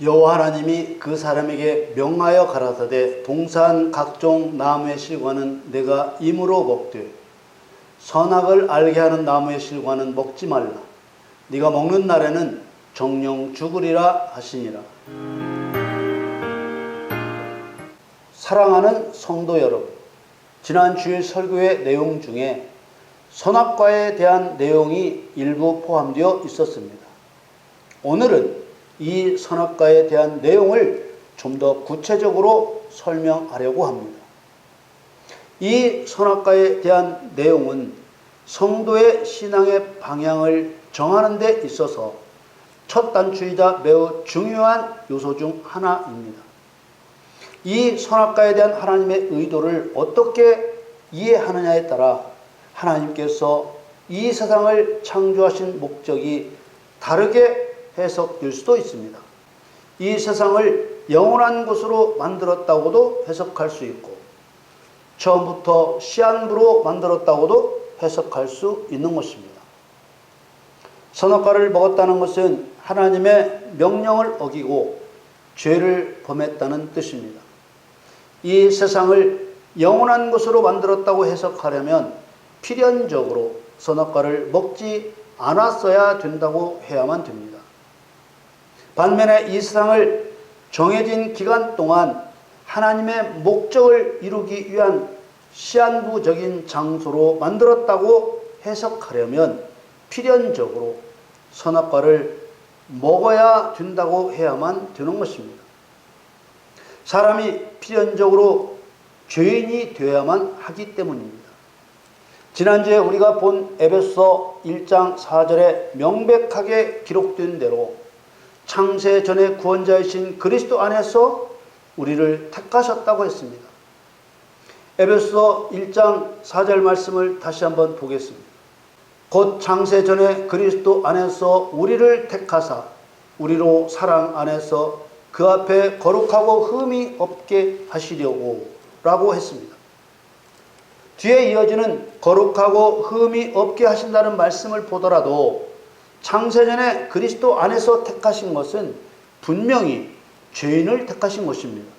여호와 하나님이 그 사람에게 명하여 가라사대 동산 각종 나무의 실과는 내가 임으로 먹되 선악을 알게 하는 나무의 실과는 먹지 말라. 네가 먹는 날에는 정령 죽으리라 하시니라. 사랑하는 성도 여러분, 지난 주일 설교의 내용 중에 선악과에 대한 내용이 일부 포함되어 있었습니다. 오늘은 이 선악과에 대한 내용을 좀 더 구체적으로 설명하려고 합니다. 이 선악과에 대한 내용은 성도의 신앙의 방향을 정하는 데 있어서 첫 단추이자 매우 중요한 요소 중 하나입니다. 이 선악과에 대한 하나님의 의도를 어떻게 이해하느냐에 따라 하나님께서 이 세상을 창조하신 목적이 다르게 해석될 수도 있습니다. 이 세상을 영원한 곳으로 만들었다고도 해석할 수 있고 처음부터 시한부로 만들었다고도 해석할 수 있는 것입니다. 선악과를 먹었다는 것은 하나님의 명령을 어기고 죄를 범했다는 뜻입니다. 이 세상을 영원한 곳으로 만들었다고 해석하려면 필연적으로 선악과를 먹지 않았어야 된다고 해야만 됩니다. 반면에 이 세상을 정해진 기간 동안 하나님의 목적을 이루기 위한 시한부적인 장소로 만들었다고 해석하려면 필연적으로 선악과를 먹어야 된다고 해야만 되는 것입니다. 사람이 필연적으로 죄인이 되어야만 하기 때문입니다. 지난주에 우리가 본 에베소 1장 4절에 명백하게 기록된 대로 창세 전에 구원자이신 그리스도 안에서 우리를 택하셨다고 했습니다. 에베소 1장 4절 말씀을 다시 한번 보겠습니다. 곧 창세 전에 그리스도 안에서 우리를 택하사 우리로 사랑 안에서 그 앞에 거룩하고 흠이 없게 하시려고 라고 했습니다. 뒤에 이어지는 거룩하고 흠이 없게 하신다는 말씀을 보더라도 창세전에 그리스도 안에서 택하신 것은 분명히 죄인을 택하신 것입니다.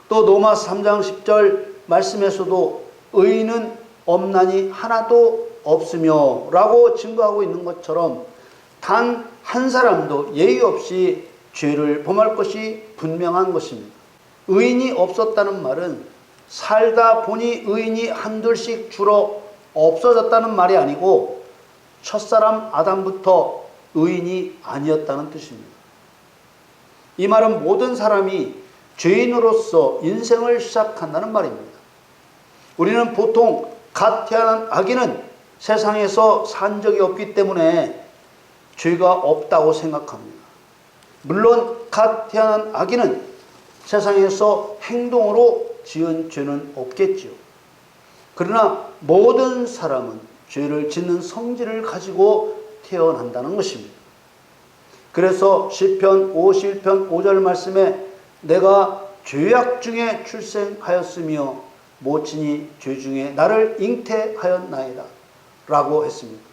또 로마서 3장 10절 말씀에서도 의인은 없나니 하나도 없으며 라고 증거하고 있는 것처럼 단 한 사람도 예의 없이 죄를 범할 것이 분명한 것입니다. 의인이 없었다는 말은 살다 보니 의인이 한둘씩 줄어 없어졌다는 말이 아니고 첫사람 아담부터 의인이 아니었다는 뜻입니다. 이 말은 모든 사람이 죄인으로서 인생을 시작한다는 말입니다. 우리는 보통 갓 태어난 아기는 세상에서 산 적이 없기 때문에 죄가 없다고 생각합니다. 물론 갓 태어난 아기는 세상에서 행동으로 지은 죄는 없겠지요. 그러나 모든 사람은 죄를 짓는 성질을 가지고 태어난다는 것입니다. 그래서 시편 51편 5절 말씀에 내가 죄악 중에 출생하였으며 모친이 죄 중에 나를 잉태하였나이다 라고 했습니다.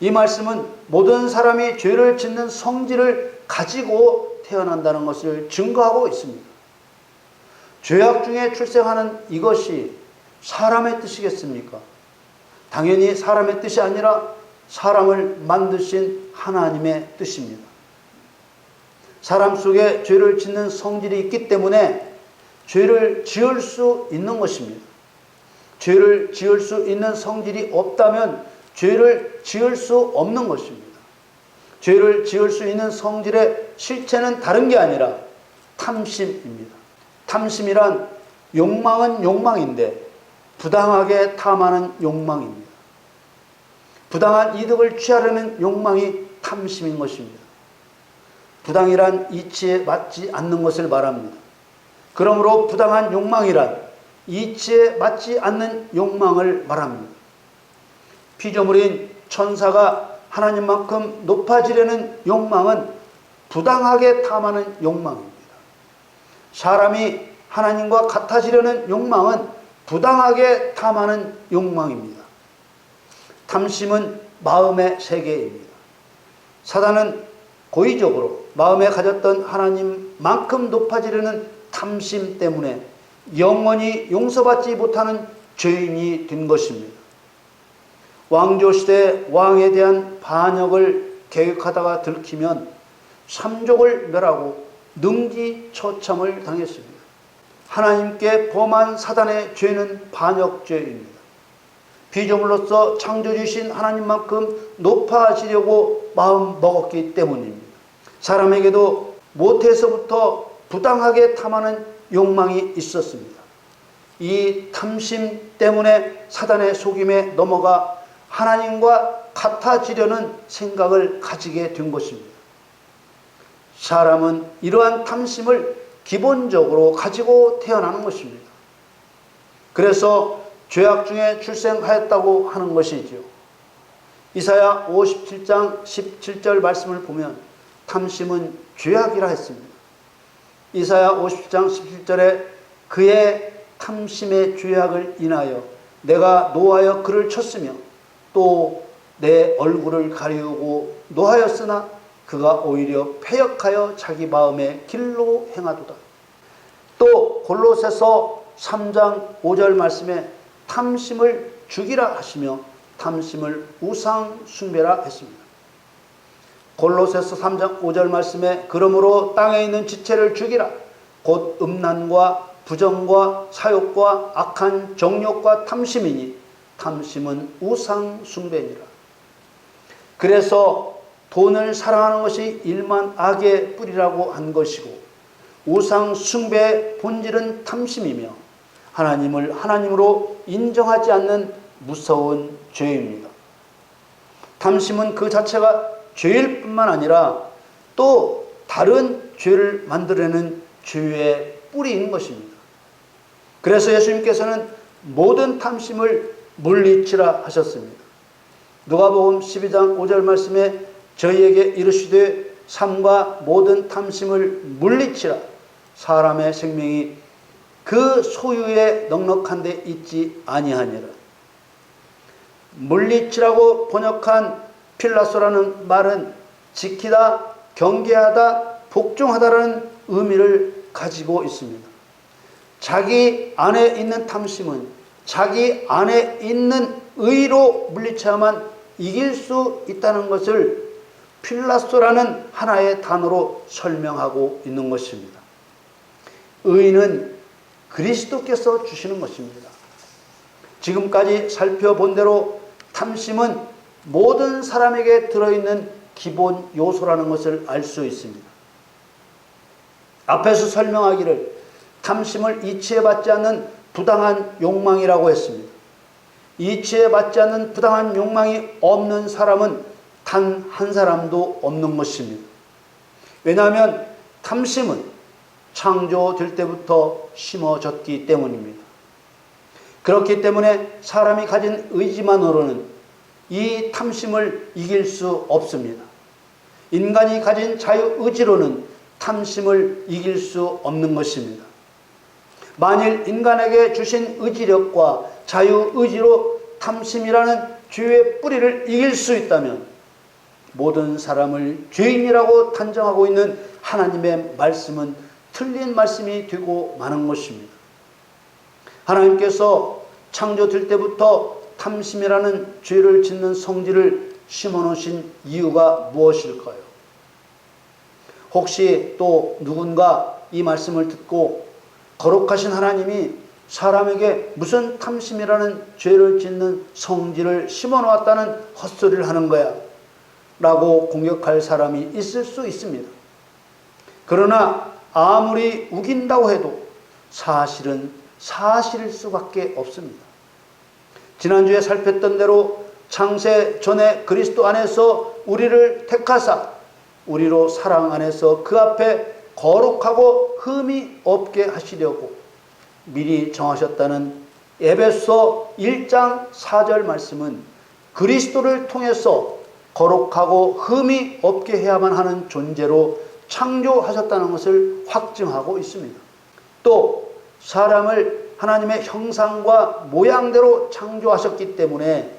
이 말씀은 모든 사람이 죄를 짓는 성질을 가지고 태어난다는 것을 증거하고 있습니다. 죄악 중에 출생하는 이것이 사람의 뜻이겠습니까? 당연히 사람의 뜻이 아니라 사람을 만드신 하나님의 뜻입니다. 사람 속에 죄를 짓는 성질이 있기 때문에 죄를 지을 수 있는 것입니다. 죄를 지을 수 있는 성질이 없다면 죄를 지을 수 없는 것입니다. 죄를 지을 수 있는 성질의 실체는 다른 게 아니라 탐심입니다. 탐심이란 욕망은 욕망인데 부당하게 탐하는 욕망입니다. 부당한 이득을 취하려는 욕망이 탐심인 것입니다. 부당이란 이치에 맞지 않는 것을 말합니다. 그러므로 부당한 욕망이란 이치에 맞지 않는 욕망을 말합니다. 피조물인 천사가 하나님만큼 높아지려는 욕망은 부당하게 탐하는 욕망입니다. 사람이 하나님과 같아지려는 욕망은 부당하게 탐하는 욕망입니다. 탐심은 마음의 세계입니다. 사단은 고의적으로 마음에 가졌던 하나님만큼 높아지려는 탐심 때문에 영원히 용서받지 못하는 죄인이 된 것입니다. 왕조시대 왕에 대한 반역을 계획하다가 들키면 삼족을 멸하고 능지처참을 당했습니다. 하나님께 범한 사단의 죄는 반역죄입니다. 피조물로서 창조주신 하나님만큼 높아지려고 마음 먹었기 때문입니다. 사람에게도 모태에서부터 부당하게 탐하는 욕망이 있었습니다. 이 탐심 때문에 사단의 속임에 넘어가 하나님과 같아지려는 생각을 가지게 된 것입니다. 사람은 이러한 탐심을 기본적으로 가지고 태어나는 것입니다. 그래서 죄악 중에 출생하였다고 하는 것이지요. 이사야 57장 17절 말씀을 보면 탐심은 죄악이라 했습니다. 이사야 50장 17절에 그의 탐심의 죄악을 인하여 내가 노하여 그를 쳤으며 또 내 얼굴을 가리우고 노하였으나 그가 오히려 패역하여 자기 마음의 길로 행하도다. 또 골로새서 3장 5절 말씀에 탐심을 죽이라 하시며 탐심을 우상 숭배라 했습니다. 골로새서 3장 5절 말씀에 그러므로 땅에 있는 지체를 죽이라. 곧 음란과 부정과 사욕과 악한 정욕과 탐심이니 탐심은 우상 숭배니라. 그래서 돈을 사랑하는 것이 일만 악의 뿌리라고 한 것이고 우상 숭배의 본질은 탐심이며 하나님을 하나님으로 인정하지 않는 무서운 죄입니다. 탐심은 그 자체가 죄일 뿐만 아니라 또 다른 죄를 만들어내는 죄의 뿌리인 것입니다. 그래서 예수님께서는 모든 탐심을 물리치라 하셨습니다. 누가복음 12장 5절 말씀에 저희에게 이르시되 삼가 모든 탐심을 물리치라. 사람의 생명이 그 소유에 넉넉한 데 있지 아니하니라. 물리치라고 번역한 필라소라는 말은 지키다, 경계하다, 복종하다라는 의미를 가지고 있습니다. 자기 안에 있는 탐심은 자기 안에 있는 의로 물리쳐야만 이길 수 있다는 것을 필라소라는 하나의 단어로 설명하고 있는 것입니다. 의는 그리스도께서 주시는 것입니다. 지금까지 살펴본 대로 탐심은 모든 사람에게 들어있는 기본 요소라는 것을 알 수 있습니다. 앞에서 설명하기를 탐심을 이치해받지 않는 부당한 욕망이라고 했습니다. 이치해받지 않는 부당한 욕망이 없는 사람은 단 한 사람도 없는 것입니다. 왜냐하면 탐심은 창조될 때부터 심어졌기 때문입니다. 그렇기 때문에 사람이 가진 의지만으로는 이 탐심을 이길 수 없습니다. 인간이 가진 자유의지로는 탐심을 이길 수 없는 것입니다. 만일 인간에게 주신 의지력과 자유의지로 탐심이라는 죄의 뿌리를 이길 수 있다면 모든 사람을 죄인이라고 단정하고 있는 하나님의 말씀은 틀린 말씀이 되고 마는 것입니다. 하나님께서 창조될 때부터 탐심이라는 죄를 짓는 성질을 심어놓으신 이유가 무엇일까요? 혹시 또 누군가 이 말씀을 듣고 거룩하신 하나님이 사람에게 무슨 탐심이라는 죄를 짓는 성질을 심어놓았다는 헛소리를 하는 거야 라고 공격할 사람이 있을 수 있습니다. 그러나 아무리 우긴다고 해도 사실은 사실일 수밖에 없습니다. 지난주에 살폈던 대로 창세 전에 그리스도 안에서 우리를 택하사 우리로 사랑 안에서 그 앞에 거룩하고 흠이 없게 하시려고 미리 정하셨다는 에베소 1장 4절 말씀은 그리스도를 통해서 거룩하고 흠이 없게 해야만 하는 존재로 창조하셨다는 것을 확증하고 있습니다. 또 사람을 하나님의 형상과 모양대로 창조하셨기 때문에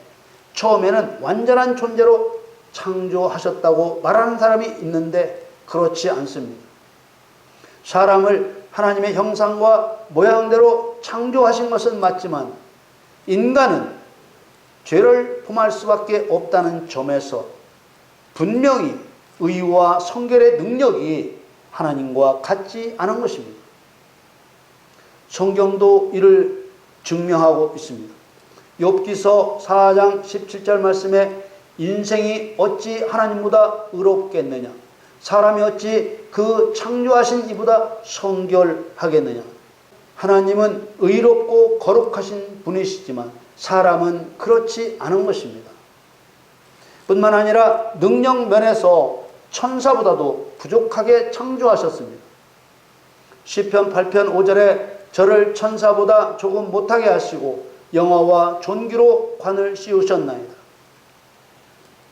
처음에는 완전한 존재로 창조하셨다고 말하는 사람이 있는데 그렇지 않습니다. 사람을 하나님의 형상과 모양대로 창조하신 것은 맞지만 인간은 죄를 범할 수밖에 없다는 점에서 분명히 의와 성결의 능력이 하나님과 같지 않은 것입니다. 성경도 이를 증명하고 있습니다. 욥기서 4장 17절 말씀에 인생이 어찌 하나님보다 의롭겠느냐, 사람이 어찌 그 창조하신 이보다 성결하겠느냐. 하나님은 의롭고 거룩하신 분이시지만 사람은 그렇지 않은 것입니다. 뿐만 아니라 능력 면에서 천사보다도 부족하게 창조하셨습니다. 시편 8편 5절에 저를 천사보다 조금 못하게 하시고 영화와 존귀로 관을 씌우셨나이다.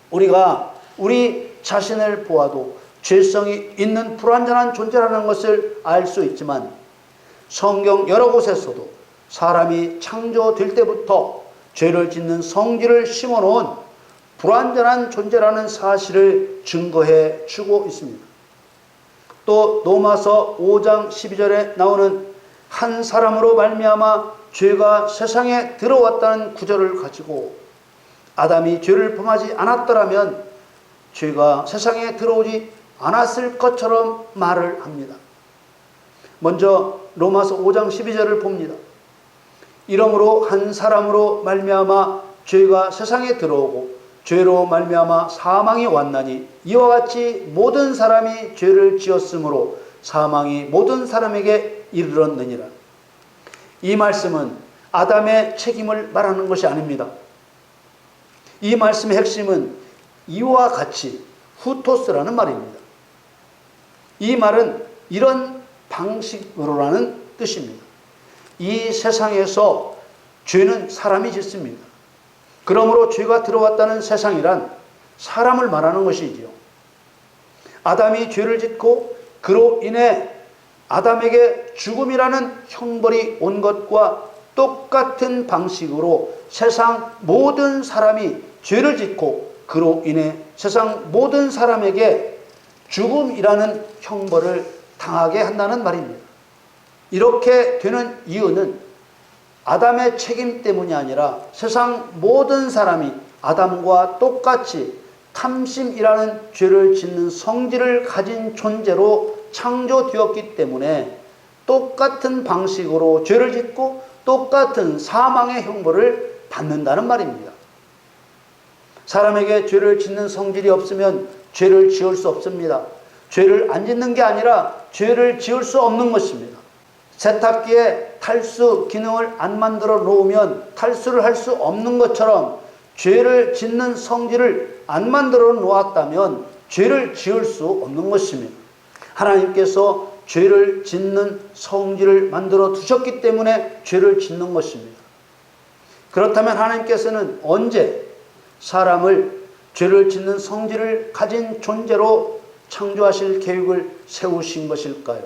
우리가 우리 자신을 보아도 죄성이 있는 불완전한 존재라는 것을 알 수 있지만 성경 여러 곳에서도 사람이 창조될 때부터 죄를 짓는 성질을 심어놓은 불완전한 존재라는 사실을 증거해 주고 있습니다. 또 로마서 5장 12절에 나오는 한 사람으로 말미암아 죄가 세상에 들어왔다는 구절을 가지고 아담이 죄를 범하지 않았더라면 죄가 세상에 들어오지 않았을 것처럼 말을 합니다. 먼저 로마서 5장 12절을 봅니다. 이러므로 한 사람으로 말미암아 죄가 세상에 들어오고 죄로 말미암아 사망이 왔나니 이와 같이 모든 사람이 죄를 지었으므로 사망이 모든 사람에게 이르렀느니라. 이 말씀은 아담의 책임을 말하는 것이 아닙니다. 이 말씀의 핵심은 이와 같이 후토스라는 말입니다. 이 말은 이런 방식으로라는 뜻입니다. 이 세상에서 죄는 사람이 짓습니다. 그러므로 죄가 들어왔다는 세상이란 사람을 말하는 것이지요. 아담이 죄를 짓고 그로 인해 아담에게 죽음이라는 형벌이 온 것과 똑같은 방식으로 세상 모든 사람이 죄를 짓고 그로 인해 세상 모든 사람에게 죽음이라는 형벌을 당하게 한다는 말입니다. 이렇게 되는 이유는 아담의 책임 때문이 아니라 세상 모든 사람이 아담과 똑같이 탐심이라는 죄를 짓는 성질을 가진 존재로 창조되었기 때문에 똑같은 방식으로 죄를 짓고 똑같은 사망의 형벌을 받는다는 말입니다. 사람에게 죄를 짓는 성질이 없으면 죄를 지을 수 없습니다. 죄를 안 짓는 게 아니라 죄를 지을 수 없는 것입니다. 세탁기에 탈수 기능을 안 만들어 놓으면 탈수를 할 수 없는 것처럼 죄를 짓는 성질을 안 만들어 놓았다면 죄를 지을 수 없는 것입니다. 하나님께서 죄를 짓는 성질을 만들어 두셨기 때문에 죄를 짓는 것입니다. 그렇다면 하나님께서는 언제 사람을 죄를 짓는 성질을 가진 존재로 창조하실 계획을 세우신 것일까요?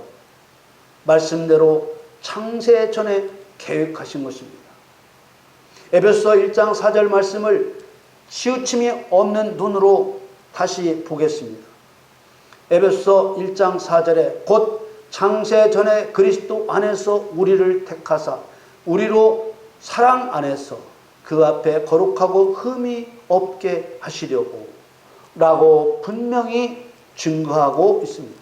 말씀대로 창세 전에 계획하신 것입니다. 에베소 1장 4절 말씀을 치우침이 없는 눈으로 다시 보겠습니다. 에베소 1장 4절에 곧 창세 전에 그리스도 안에서 우리를 택하사 우리로 사랑 안에서 그 앞에 거룩하고 흠이 없게 하시려고 라고 분명히 증거하고 있습니다.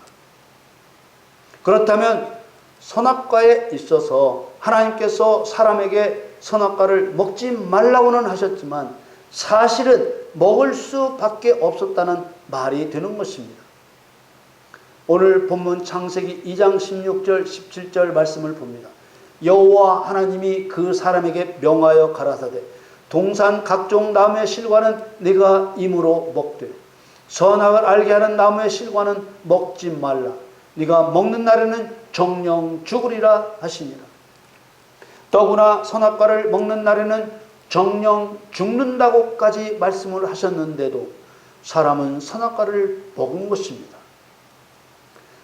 그렇다면 선악과에 있어서 하나님께서 사람에게 선악과를 먹지 말라고는 하셨지만 사실은 먹을 수밖에 없었다는 말이 되는 것입니다. 오늘 본문 창세기 2장 16절 17절 말씀을 봅니다. 여호와 하나님이 그 사람에게 명하여 가라사대 동산 각종 나무의 실과는 네가 임으로 먹되 선악을 알게 하는 나무의 실과는 먹지 말라. 네가 먹는 날에는 정령 죽으리라 하시니라. 더구나 선악과를 먹는 날에는 정령 죽는다고까지 말씀을 하셨는데도 사람은 선악과를 먹은 것입니다.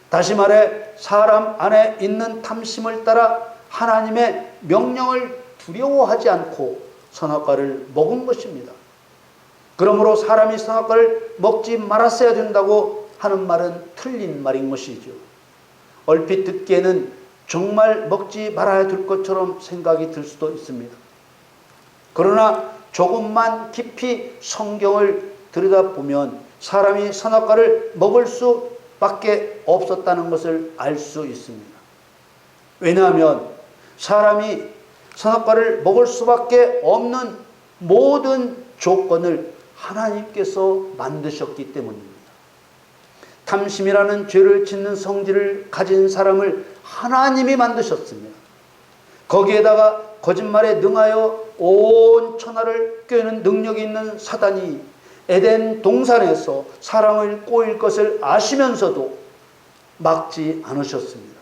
다시 말해 사람 안에 있는 탐심을 따라 하나님의 명령을 두려워하지 않고 선악과를 먹은 것입니다. 그러므로 사람이 선악과를 먹지 말았어야 된다고 하는 말은 틀린 말인 것이죠. 얼핏 듣기에는 정말 먹지 말아야 될 것처럼 생각이 들 수도 있습니다. 그러나 조금만 깊이 성경을 들여다보면 사람이 선악과를 먹을 수밖에 없었다는 것을 알 수 있습니다. 왜냐하면 사람이 선악과를 먹을 수밖에 없는 모든 조건을 하나님께서 만드셨기 때문입니다. 탐심이라는 죄를 짓는 성질을 가진 사람을 하나님이 만드셨습니다. 거기에다가 거짓말에 능하여 온 천하를 꿰는 능력이 있는 사단이 에덴 동산에서 사람을 꼬일 것을 아시면서도 막지 않으셨습니다.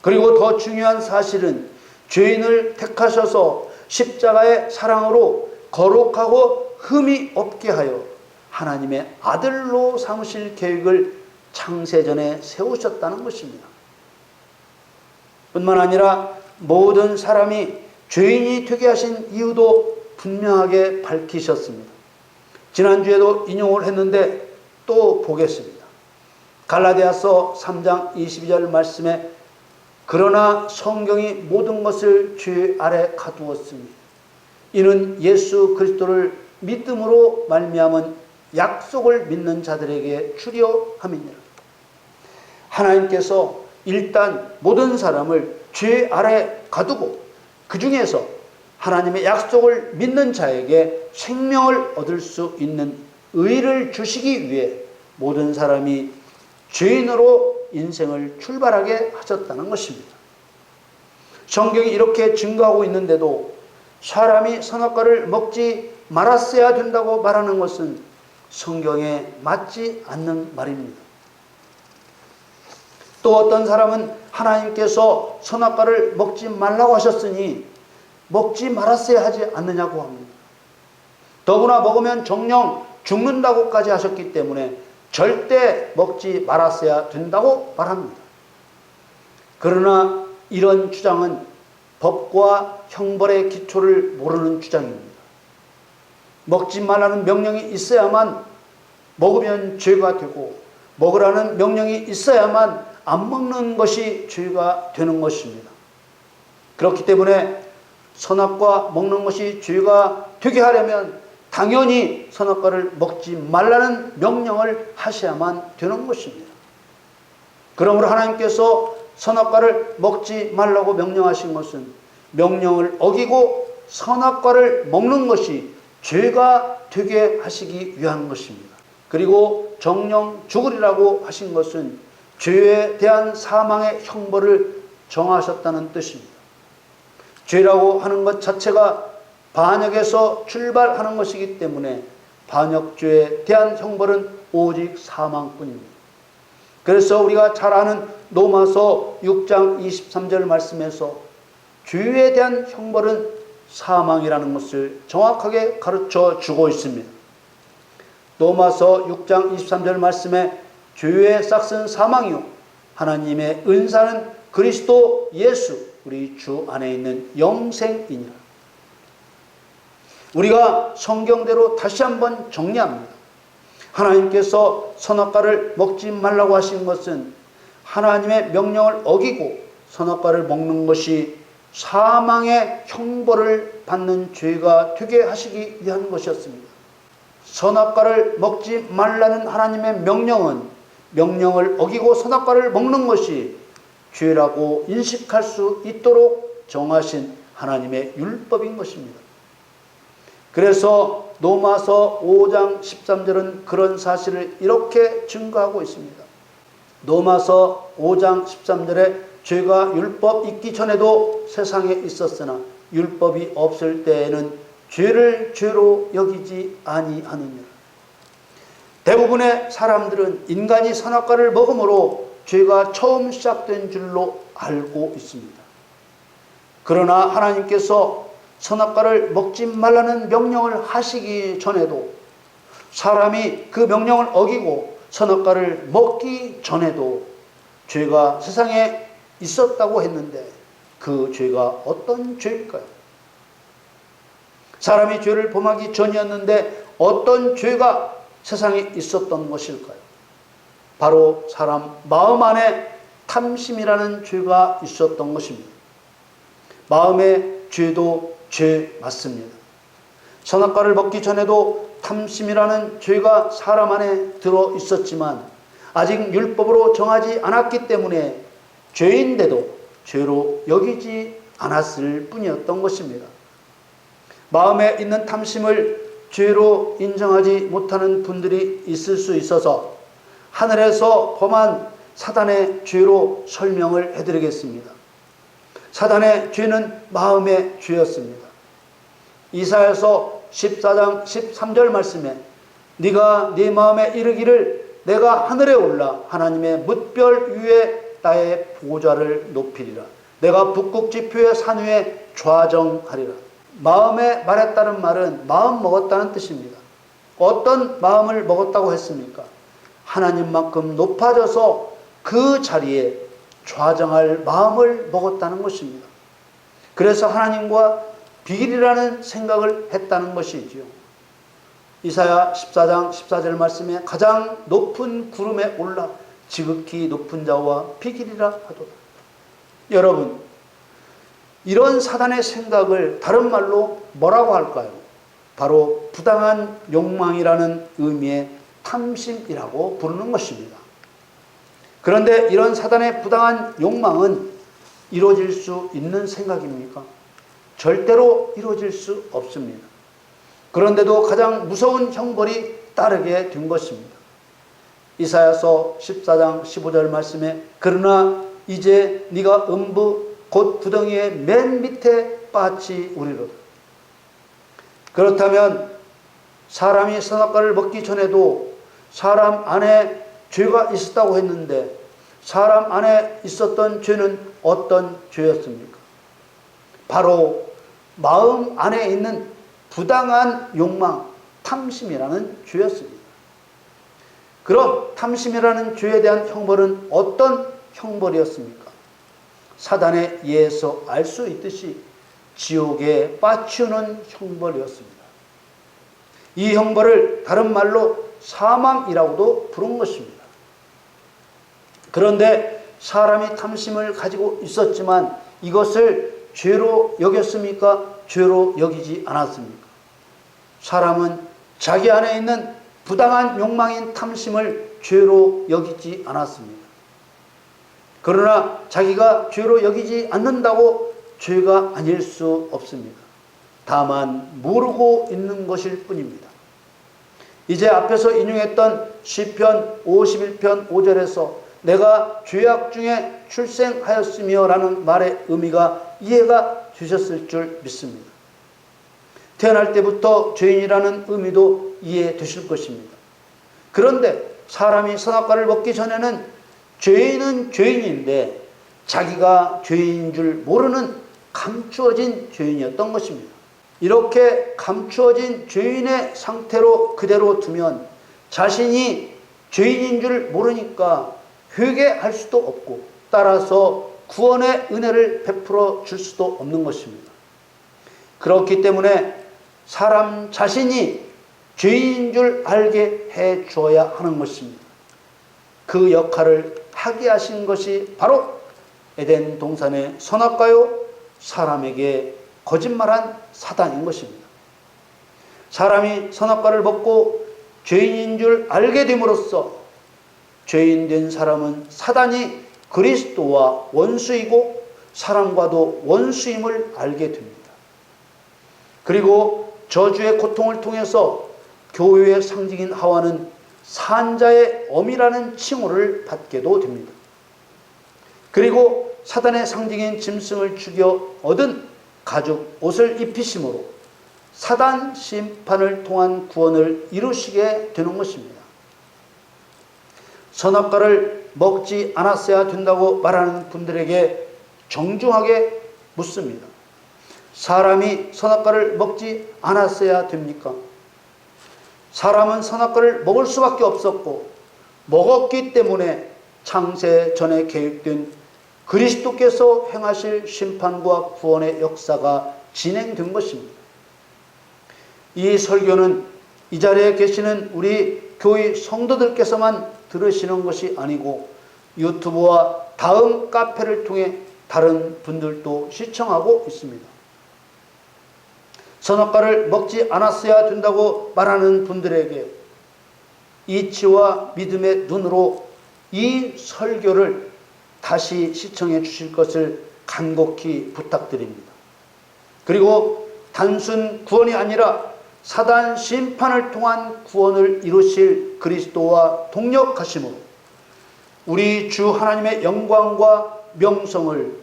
그리고 더 중요한 사실은 죄인을 택하셔서 십자가의 사랑으로 거룩하고 흠이 없게 하여 하나님의 아들로 삼으실 계획을 창세전에 세우셨다는 것입니다. 뿐만 아니라 모든 사람이 죄인이 되게 하신 이유도 분명하게 밝히셨습니다. 지난주에도 인용을 했는데 또 보겠습니다. 갈라디아서 3장 22절 말씀에 그러나 성경이 모든 것을 죄 아래 가두었으니 이는 예수 그리스도를 믿음으로 말미암은 약속을 믿는 자들에게 주려 함이니라. 하나님께서 일단 모든 사람을 죄 아래 가두고 그 중에서 하나님의 약속을 믿는 자에게 생명을 얻을 수 있는 의를 주시기 위해 모든 사람이 죄인으로 인생을 출발하게 하셨다는 것입니다. 성경이 이렇게 증거하고 있는데도 사람이 선악과를 먹지 말았어야 된다고 말하는 것은 성경에 맞지 않는 말입니다. 또 어떤 사람은 하나님께서 선악과를 먹지 말라고 하셨으니 먹지 말았어야 하지 않느냐고 합니다. 더구나 먹으면 정녕 죽는다고까지 하셨기 때문에 절대 먹지 말았어야 된다고 말합니다. 그러나 이런 주장은 법과 형벌의 기초를 모르는 주장입니다. 먹지 말라는 명령이 있어야만 먹으면 죄가 되고 먹으라는 명령이 있어야만 안 먹는 것이 죄가 되는 것입니다. 그렇기 때문에 선악과 먹는 것이 죄가 되게 하려면 당연히 선악과를 먹지 말라는 명령을 하셔야만 되는 것입니다. 그러므로 하나님께서 선악과를 먹지 말라고 명령하신 것은 명령을 어기고 선악과를 먹는 것이 죄가 되게 하시기 위한 것입니다. 그리고 정녕 죽으리라고 하신 것은 죄에 대한 사망의 형벌을 정하셨다는 뜻입니다. 죄라고 하는 것 자체가 반역에서 출발하는 것이기 때문에 반역죄에 대한 형벌은 오직 사망뿐입니다. 그래서 우리가 잘 아는 로마서 6장 23절 말씀에서 죄에 대한 형벌은 사망이라는 것을 정확하게 가르쳐 주고 있습니다. 로마서 6장 23절 말씀에 죄의 싹은 사망이요 하나님의 은사는 그리스도 예수 우리 주 안에 있는 영생이니라. 우리가 성경대로 다시 한번 정리합니다. 하나님께서 선악과를 먹지 말라고 하신 것은 하나님의 명령을 어기고 선악과를 먹는 것이 사망의 형벌을 받는 죄가 되게 하시기 위한 것이었습니다. 선악과를 먹지 말라는 하나님의 명령은 명령을 어기고 선악과를 먹는 것이 죄라고 인식할 수 있도록 정하신 하나님의 율법인 것입니다. 그래서 로마서 5장 13절은 그런 사실을 이렇게 증거하고 있습니다. 로마서 5장 13절에 죄가 율법 있기 전에도 세상에 있었으나 율법이 없을 때에는 죄를 죄로 여기지 아니하느니라. 대부분의 사람들은 인간이 선악과를 먹음으로 죄가 처음 시작된 줄로 알고 있습니다. 그러나 하나님께서 선악과를 먹지 말라는 명령을 하시기 전에도 사람이 그 명령을 어기고 선악과를 먹기 전에도 죄가 세상에 있었다고 했는데 그 죄가 어떤 죄일까요? 사람이 죄를 범하기 전이었는데 어떤 죄가 세상에 있었던 것일까요? 바로 사람 마음 안에 탐심이라는 죄가 있었던 것입니다. 마음의 죄도 죄 맞습니다. 선악과를 먹기 전에도 탐심이라는 죄가 사람 안에 들어 있었지만 아직 율법으로 정하지 않았기 때문에 죄인데도 죄로 여기지 않았을 뿐이었던 것입니다. 마음에 있는 탐심을 죄로 인정하지 못하는 분들이 있을 수 있어서 하늘에서 범한 사단의 죄로 설명을 해드리겠습니다. 사단의 죄는 마음의 죄였습니다. 이사야서 14장 13절 말씀에 네가 네 마음에 이르기를 내가 하늘에 올라 하나님의 뭇별 위에 나의 보좌를 높이리라. 내가 북극 지표의 산 위에 좌정하리라. 마음에 말했다는 말은 마음 먹었다는 뜻입니다. 어떤 마음을 먹었다고 했습니까? 하나님만큼 높아져서 그 자리에 좌정할 마음을 먹었다는 것입니다. 그래서 하나님과 비길이라는 생각을 했다는 것이지요. 이사야 14장 14절 말씀에 가장 높은 구름에 올라 지극히 높은 자와 비길이라 하도다. 여러분, 이런 사단의 생각을 다른 말로 뭐라고 할까요? 바로 부당한 욕망이라는 의미의 탐심이라고 부르는 것입니다. 그런데 이런 사단의 부당한 욕망은 이루어질 수 있는 생각입니까? 절대로 이루어질 수 없습니다. 그런데도 가장 무서운 형벌이 따르게 된 것입니다. 이사야서 14장 15절 말씀에 그러나 이제 네가 음부 곧 구덩이의 맨 밑에 빠지 우리로다. 그렇다면 사람이 선악과를 먹기 전에도 사람 안에 죄가 있었다고 했는데 사람 안에 있었던 죄는 어떤 죄였습니까? 바로 마음 안에 있는 부당한 욕망, 탐심이라는 죄였습니다. 그럼 탐심이라는 죄에 대한 형벌은 어떤 형벌이었습니까? 사단의 예에서 알 수 있듯이 지옥에 빠치우는 형벌이었습니다. 이 형벌을 다른 말로 사망이라고도 부른 것입니다. 그런데 사람이 탐심을 가지고 있었지만 이것을 죄로 여겼습니까? 죄로 여기지 않았습니까? 사람은 자기 안에 있는 부당한 욕망인 탐심을 죄로 여기지 않았습니다. 그러나 자기가 죄로 여기지 않는다고 죄가 아닐 수 없습니다. 다만 모르고 있는 것일 뿐입니다. 이제 앞에서 인용했던 시편 51편 5절에서 내가 죄악 중에 출생하였으며 라는 말의 의미가 이해가 되셨을 줄 믿습니다. 태어날 때부터 죄인이라는 의미도 이해되실 것입니다. 그런데 사람이 선악과를 먹기 전에는 죄인은 죄인인데 자기가 죄인인 줄 모르는 감추어진 죄인이었던 것입니다. 이렇게 감추어진 죄인의 상태로 그대로 두면 자신이 죄인인 줄 모르니까 회개할 수도 없고 따라서 구원의 은혜를 베풀어 줄 수도 없는 것입니다. 그렇기 때문에 사람 자신이 죄인인 줄 알게 해 주어야 하는 것입니다. 그 역할을 하게 하신 것이 바로 에덴 동산의 선악과요 사람에게 거짓말한 사단인 것입니다. 사람이 선악과를 먹고 죄인인 줄 알게 됨으로써 죄인 된 사람은 사단이 그리스도와 원수이고 사람과도 원수임을 알게 됩니다. 그리고 저주의 고통을 통해서 교회의 상징인 하와는 산자의 어미라는 칭호를 받게도 됩니다. 그리고 사단의 상징인 짐승을 죽여 얻은 가죽 옷을 입히심으로 사단 심판을 통한 구원을 이루시게 되는 것입니다. 선악과를 먹지 않았어야 된다고 말하는 분들에게 정중하게 묻습니다. 사람이 선악과를 먹지 않았어야 됩니까? 사람은 선악과를 먹을 수밖에 없었고 먹었기 때문에 창세 전에 계획된 그리스도께서 행하실 심판과 구원의 역사가 진행된 것입니다. 이 설교는 이 자리에 계시는 우리 교회 성도들께서만 들으시는 것이 아니고 유튜브와 다음 카페를 통해 다른 분들도 시청하고 있습니다. 선악과를 먹지 않았어야 된다고 말하는 분들에게 이치와 믿음의 눈으로 이 설교를 다시 시청해 주실 것을 간곡히 부탁드립니다. 그리고 단순 구원이 아니라 사단 심판을 통한 구원을 이루실 그리스도와 동력하심으로 우리 주 하나님의 영광과 명성을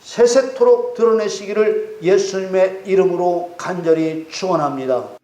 세세토록 드러내시기를 예수님의 이름으로 간절히 축원합니다.